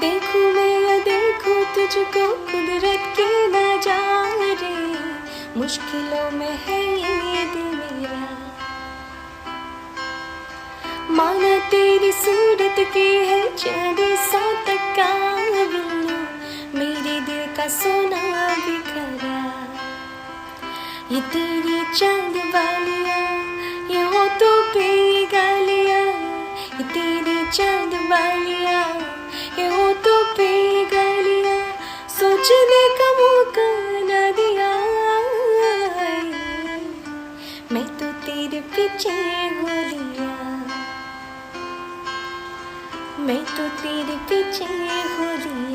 देखूं मैं या देखूं तुझको कुदरत के नजारे, मुश्किलों में है ये दिल मेरा। माना तेरी सूरत की है चांद सा तका बिल्लू, मेरे दिल का सोना बिखरा। ये तेरी चांद वालिया, ये होठों पे ये गालियां, ये तेरी चांद वालिया, ये होठों पे ये गालियां, सोचने का मौका ना दिया। मैं तो तेरे पीछे हो लिया, मैं तो तेरे पीछे हो लिया।